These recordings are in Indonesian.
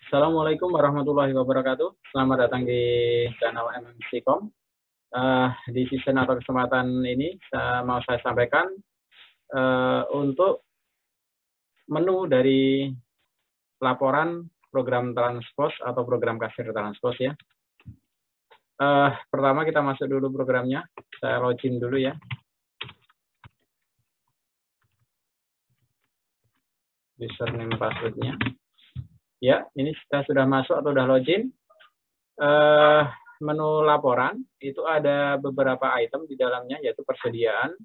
Assalamualaikum warahmatullahi wabarakatuh. Selamat datang di channel MMC.com. Di season atau kesempatan ini mau saya sampaikan untuk menu dari laporan program Transpos atau program kasir Transpos ya. Pertama kita masuk dulu programnya. Saya login dulu ya. Username passwordnya. Ya, ini kita sudah masuk atau sudah login. Menu laporan itu ada beberapa item di dalamnya, yaitu persediaan.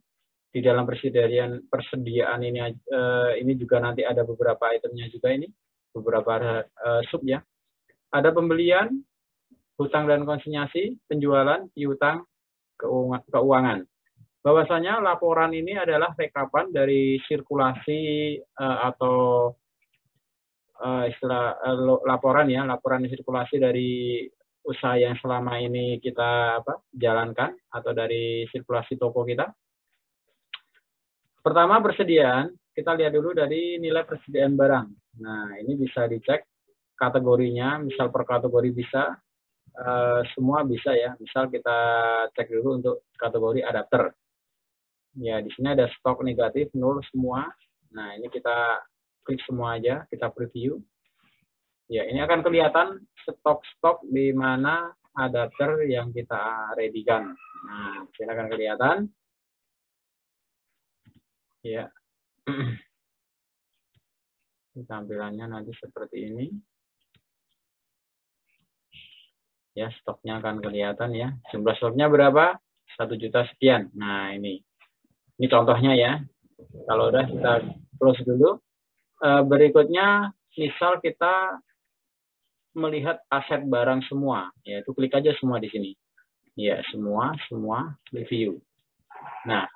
Di dalam persediaan ini juga nanti ada beberapa itemnya juga ini, beberapa sub ya. Ada pembelian, hutang dan konsinyasi, penjualan, piutang, keuangan. Bahwasanya laporan ini adalah rekapan dari sirkulasi atau laporan sirkulasi dari usaha yang selama ini kita jalankan atau dari sirkulasi toko kita. Pertama persediaan, kita lihat dulu dari nilai persediaan barang. Nah, ini bisa dicek kategorinya, misal per kategori bisa, semua bisa ya. Misal kita cek dulu untuk kategori adapter. Ya, di sini ada stok negatif 0 semua. Nah, ini kita klik semua aja, kita preview. Ya, ini akan kelihatan stok-stok di mana adapter yang kita ready-kan. Nah, di sini akan kelihatan. Ya. Tampilannya nanti seperti ini. Ya, stoknya akan kelihatan ya. Jumlah stoknya berapa? 1 juta sekian. Nah, ini contohnya ya. Kalau udah kita close dulu. Berikutnya, misal kita melihat aset barang semua, yaitu klik aja semua di sini. Ya, semua review. Nah,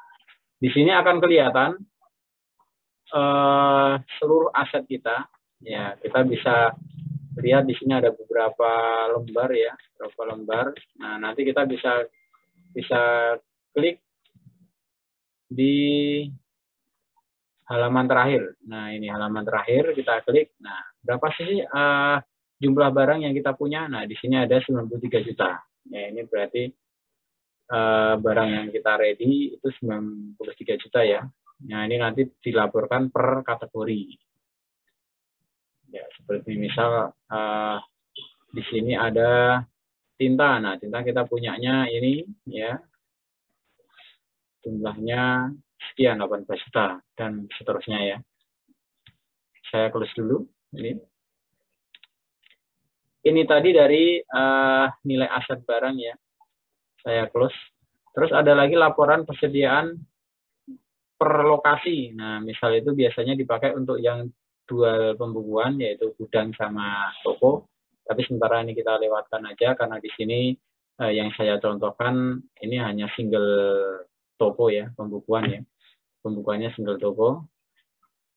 di sini akan kelihatan seluruh aset kita. Ya, kita bisa lihat di sini ada beberapa lembar ya, beberapa lembar. Nah, nanti kita bisa klik di halaman terakhir. Nah, ini halaman terakhir, kita klik. Nah, berapa sih jumlah barang yang kita punya? Nah, di sini ada 93 juta. Ya, ini berarti barang yang kita ready itu 93 juta ya. Nah, ini nanti dilaporkan per kategori. Ya, seperti misal di sini ada tinta. Nah, tinta kita punyanya ini ya. Jumlahnya sekian 18 juta dan seterusnya ya. Saya close dulu ini. Ini tadi dari nilai aset barang ya. Saya close. Terus ada lagi laporan persediaan per lokasi. Nah, misal itu biasanya dipakai untuk yang dual pembukuan, yaitu gudang sama toko. Tapi sementara ini kita lewatkan aja karena di sini yang saya contohkan ini hanya single toko ya, pembukuan ya. Pembukuannya single toko.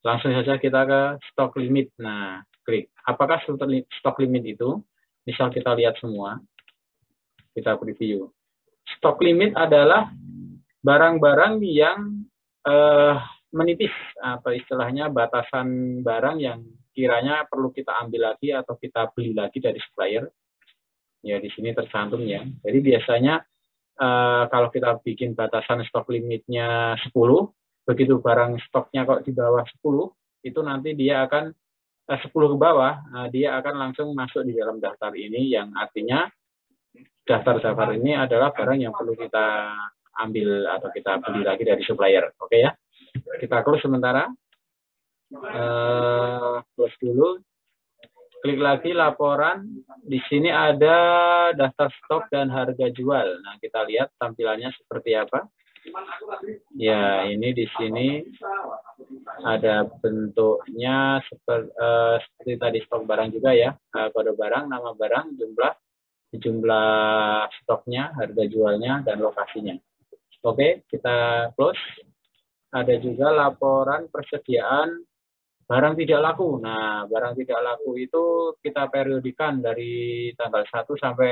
Langsung saja kita ke stok limit. Nah, klik. Apakah stok limit itu? Misal kita lihat semua. Kita preview. Stok limit adalah barang-barang yang menipis, atau istilahnya batasan barang yang kiranya perlu kita ambil lagi atau kita beli lagi dari supplier. Ya, di sini tercantum ya. Jadi biasanya kalau kita bikin batasan stok limitnya 10, begitu barang stoknya kok di bawah 10, itu nanti dia akan 10 ke bawah, dia akan langsung masuk di dalam daftar ini, yang artinya daftar-daftar ini adalah barang yang perlu kita ambil atau kita beli lagi dari supplier. Oke ya, kita close sementara. Close dulu. Klik lagi laporan. Di sini ada daftar stok dan harga jual. Nah, kita lihat tampilannya seperti apa. Ya, ini di sini ada bentuknya seperti tadi stok barang juga ya. Kode barang, nama barang, jumlah stoknya, harga jualnya, dan lokasinya. Oke, kita close. Ada juga laporan persediaan barang tidak laku. Nah, barang tidak laku itu kita periodikan dari tanggal 1 sampai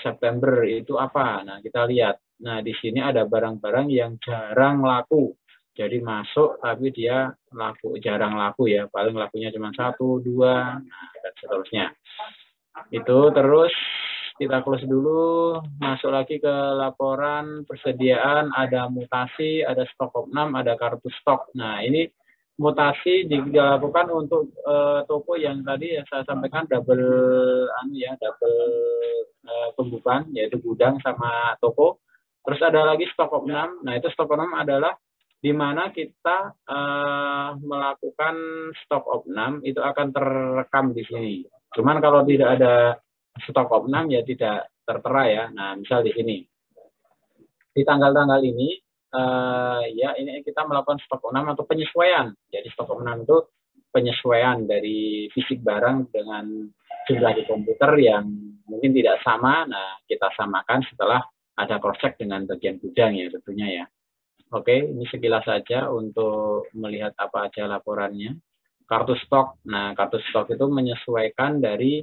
September itu apa. Nah, kita lihat. Nah, di sini ada barang-barang yang jarang laku. Jadi masuk tapi dia jarang laku ya, paling lakunya cuma 1, 2, dan seterusnya. Itu terus kita close dulu, masuk lagi ke laporan persediaan, ada mutasi, ada stok opnam, ada kartu stok. Nah, ini mutasi dilakukan untuk toko yang tadi yang saya sampaikan double pembukaan, yaitu gudang sama toko. Terus ada lagi stok opnam. Nah, itu stok opnam adalah di mana kita melakukan stok opnam itu akan terekam di sini. Cuman kalau tidak ada stok opnam ya tidak tertera ya. Nah, misal di sini di tanggal-tanggal ini ya ini kita melakukan stok opnam atau penyesuaian. Jadi stok opnam itu penyesuaian dari fisik barang dengan jumlah di komputer yang mungkin tidak sama. Nah, kita samakan setelah ada cross check dengan bagian gudang ya tentunya ya. Oke, ini sekilas saja untuk melihat apa aja laporannya. Kartu stok. Nah, kartu stok itu menyesuaikan dari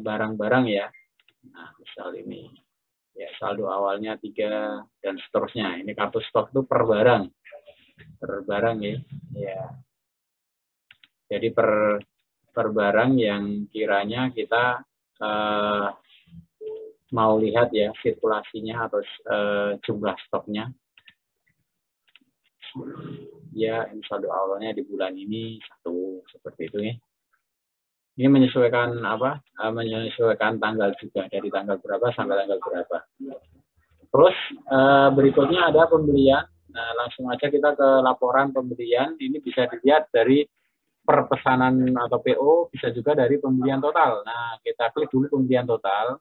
barang-barang ya. Nah, misal ini. Ya, saldo awalnya 3 dan seterusnya. Ini kartu stok itu per barang. Per barang ya. Ya. Jadi per barang yang kiranya kita mau lihat ya sirkulasinya atau jumlah stoknya. Ya, ini saldo awalnya di bulan ini 1 seperti itu ya. Ini menyesuaikan apa? Menyesuaikan tanggal juga dari tanggal berapa sampai tanggal berapa. Terus berikutnya ada pembelian. Nah, langsung aja kita ke laporan pembelian. Ini bisa dilihat dari per pesanan atau PO, bisa juga dari pembelian total. Nah, kita klik dulu pembelian total.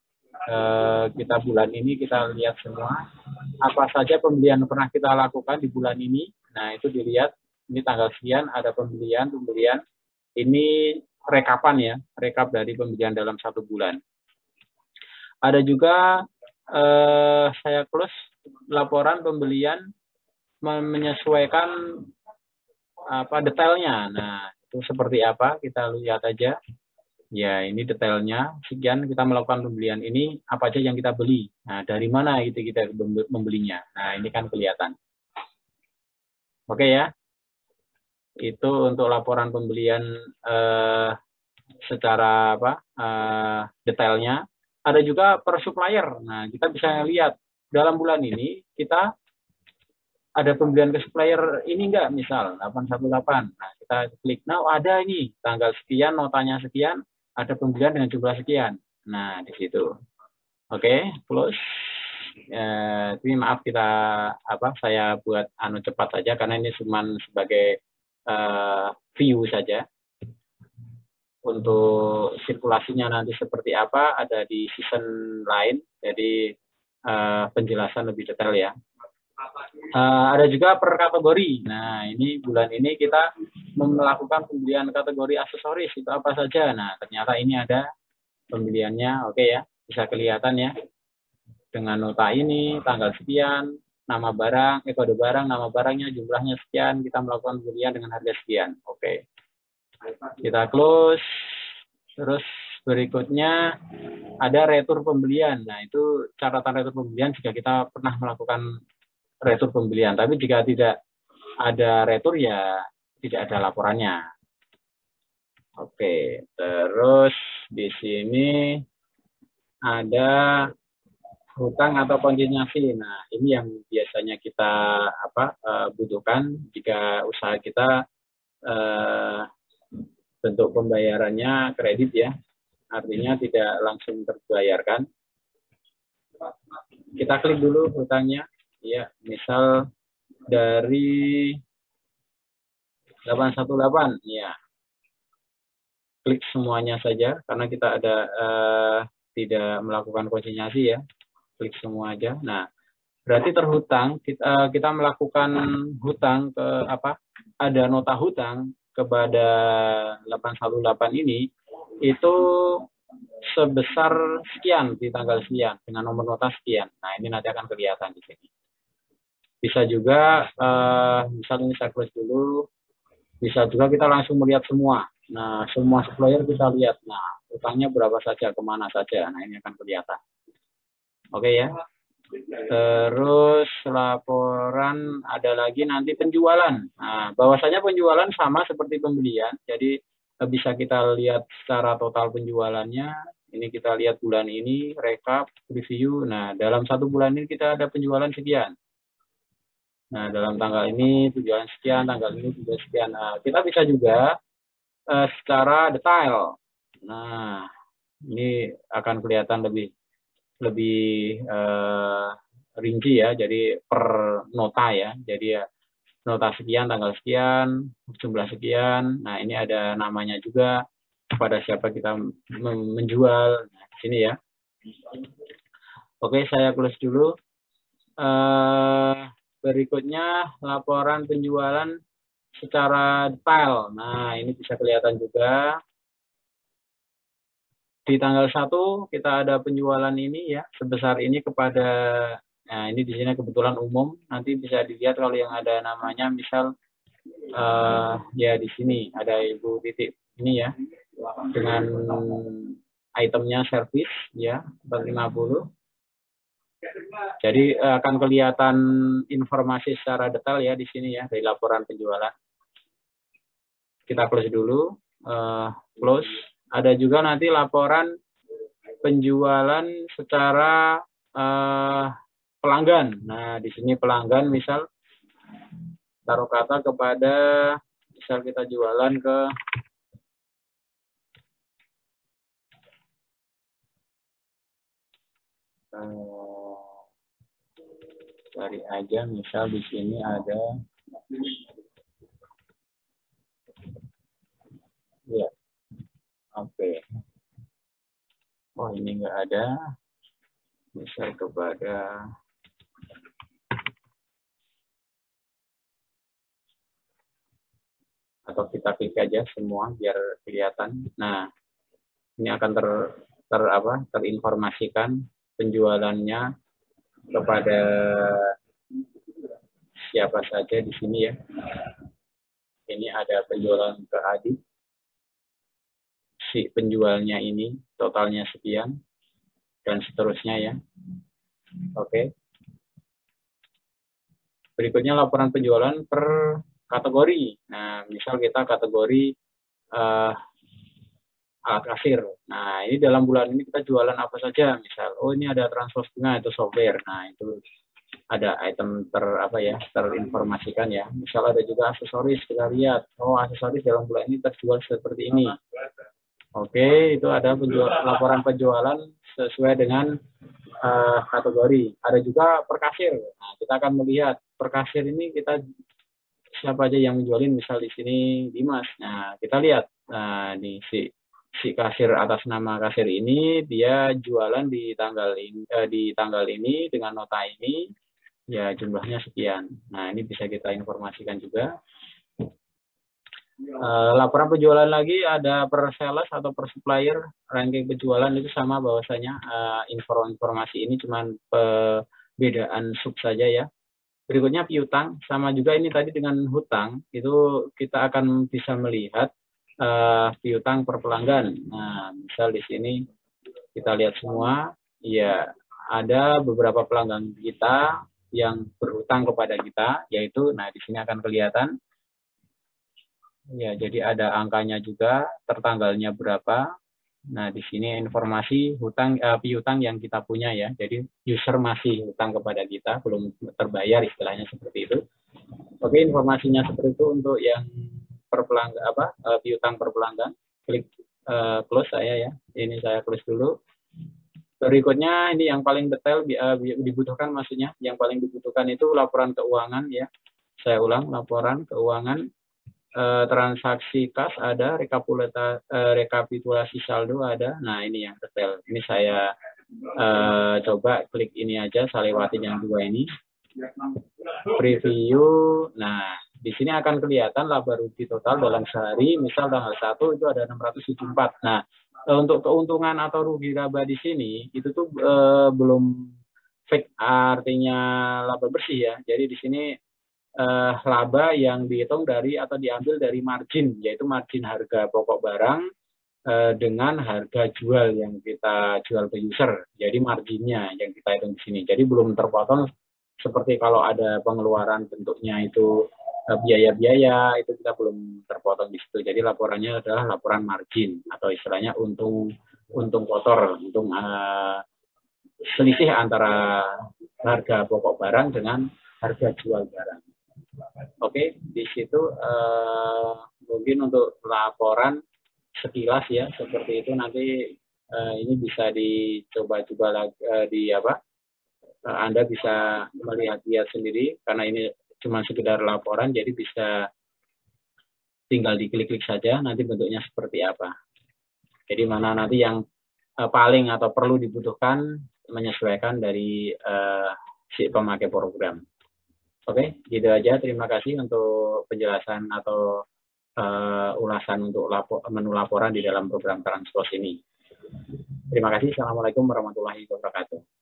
Kita bulan ini kita lihat semua apa saja pembelian pernah kita lakukan di bulan ini. Nah, itu dilihat ini tanggal sekian ada pembelian ini rekapan ya, rekap dari pembelian dalam 1 bulan. Ada juga saya close laporan pembelian menyesuaikan apa detailnya. Nah, itu seperti apa kita lihat aja. Ya, ini detailnya. Sekian kita melakukan pembelian ini, apa aja yang kita beli. Nah, dari mana itu kita membelinya. Nah, ini kan kelihatan. Oke ya. Itu untuk laporan pembelian secara detailnya. Ada juga per supplier. Nah, kita bisa lihat dalam bulan ini kita ada pembelian ke supplier ini enggak, misal 818. Nah, kita klik, nah ada ini tanggal sekian, notanya sekian, ada pembelian dengan jumlah sekian. Nah, di situ. Oke, close. Ini maaf saya buat cepat saja karena ini cuma sebagai view saja. Untuk sirkulasinya nanti seperti apa ada di season lain, jadi penjelasan lebih detail ya. Ada juga per kategori. Nah, ini bulan ini kita melakukan pembelian kategori aksesoris itu apa saja. Nah, ternyata ini ada pembeliannya. Oke ya, bisa kelihatan ya. Dengan nota ini, tanggal sekian, nama barang, kode barang, nama barangnya, jumlahnya sekian, kita melakukan pembelian dengan harga sekian. Oke. Kita close. Terus berikutnya ada retur pembelian. Nah, itu catatan retur pembelian jika kita pernah melakukan retur pembelian. Tapi jika tidak ada retur ya tidak ada laporannya. Oke, terus di sini ada hutang atau konsinyasi. Nah, ini yang biasanya kita butuhkan jika usaha kita bentuk pembayarannya kredit ya. Artinya tidak langsung terbayarkan. Kita klik dulu hutangnya. Ya, misal dari 818, ya. Klik semuanya saja, karena kita ada tidak melakukan konsinyasi ya. Klik semua aja. Nah, berarti terhutang, kita melakukan hutang ke ada nota hutang kepada 818 ini, itu sebesar sekian di tanggal sekian, dengan nomor nota sekian. Nah, ini nanti akan kelihatan di sini. Bisa juga, misalnya saya close dulu, bisa juga kita langsung melihat semua. Nah, semua supplier kita lihat. Nah, utangnya berapa saja, kemana saja. Nah, ini akan kelihatan. Oke ya. Terus laporan ada lagi nanti penjualan. Nah, bahwasanya penjualan sama seperti pembelian. Jadi bisa kita lihat secara total penjualannya. Ini kita lihat bulan ini, rekap, review. Nah, dalam satu bulan ini kita ada penjualan sekian. Nah, dalam tanggal ini penjualan sekian, tanggal ini juga sekian. Nah, kita bisa juga secara detail. Nah, ini akan kelihatan lebih rinci ya, jadi per nota ya. Jadi ya nota sekian, tanggal sekian, jumlah sekian. Nah, ini ada namanya juga kepada siapa kita menjual. Nah, sini ya. Oke, saya close dulu. Berikutnya laporan penjualan secara detail. Nah, ini bisa kelihatan juga. Di tanggal 1 kita ada penjualan ini ya, sebesar ini kepada, nah ini di sini kebetulan umum, nanti bisa dilihat kalau yang ada namanya, misal ya di sini ada Ibu Titik ini ya, dengan itemnya servis ya, 450. Jadi akan kelihatan informasi secara detail ya di sini ya, dari laporan penjualan. Kita close dulu, close. Ada juga nanti laporan penjualan secara pelanggan. Nah, di sini pelanggan misal taruh kata kepada, misal kita jualan ke cari aja, misal di sini ada ya, oke. Oh, ini enggak ada. Misal kepada atau kita klik aja semua biar kelihatan. Nah, ini akan terinformasikan penjualannya kepada siapa saja di sini ya. Ini ada penjualan ke Adi. Si penjualnya ini totalnya sekian dan seterusnya ya. Oke. Berikutnya laporan penjualan per kategori. Nah, misal kita kategori alat kasir. Nah, ini dalam bulan ini kita jualan apa saja. Misal, oh ini ada transfer bunga, itu software. Nah, itu ada item terinformasikan ya. Misal ada juga aksesoris, kita lihat. Oh, aksesoris dalam bulan ini terjual seperti ini. Oke, itu ada laporan penjualan sesuai dengan kategori. Ada juga per kasir. Nah, kita akan melihat per kasir ini kita siapa aja yang menjualin. Misal di sini Dimas. Nah, kita lihat. Nah, di si kasir atas nama kasir ini dia jualan di tanggal ini dengan nota ini ya, jumlahnya sekian. Nah, ini bisa kita informasikan juga. Laporan penjualan lagi ada per sales atau per supplier, ranking penjualan itu sama bahwasanya informasi ini cuma perbedaan sub saja ya. Berikutnya piutang, sama juga ini tadi dengan hutang, itu kita akan bisa melihat piutang per pelanggan. Nah, misal di sini kita lihat semua, ya ada beberapa pelanggan kita yang berhutang kepada kita, yaitu, nah di sini akan kelihatan. Ya, jadi ada angkanya juga, tertanggalnya berapa. Nah, di sini informasi piutang yang kita punya ya. Jadi user masih hutang kepada kita, belum terbayar istilahnya seperti itu. Oke, informasinya seperti itu untuk yang per pelanggan piutang per pelanggan. Klik close saya ya. Ini saya close dulu. Berikutnya ini yang paling detail dibutuhkan, maksudnya yang paling dibutuhkan itu laporan keuangan ya. Saya ulang, laporan keuangan. Transaksi kas ada, rekapitulasi saldo ada. Nah, ini yang detail. Ini saya coba klik ini aja, saya lewatin yang dua ini. Preview. Nah, di sini akan kelihatan laba rugi total dalam sehari. Misal tanggal 1 itu ada 674. Nah, untuk keuntungan atau rugi laba di sini itu tuh belum fake, artinya laba bersih ya. Jadi di sini laba yang dihitung dari atau diambil dari margin, yaitu margin harga pokok barang dengan harga jual yang kita jual ke user. Jadi marginnya yang kita hitung di sini. Jadi belum terpotong seperti kalau ada pengeluaran bentuknya itu biaya-biaya, itu kita belum terpotong di situ. Jadi laporannya adalah laporan margin atau istilahnya untung kotor, untung selisih antara harga pokok barang dengan harga jual barang. Oke, di situ mungkin untuk laporan sekilas ya seperti itu. Nanti ini bisa dicoba-coba lagi Anda bisa melihat-lihat sendiri karena ini cuma sekedar laporan, jadi bisa tinggal diklik-klik saja nanti bentuknya seperti apa. Jadi mana nanti yang paling atau perlu dibutuhkan menyesuaikan dari si pemakai program. Oke, gitu aja. Terima kasih untuk penjelasan atau ulasan untuk menu laporan di dalam program Transpos ini. Terima kasih. Assalamualaikum warahmatullahi wabarakatuh.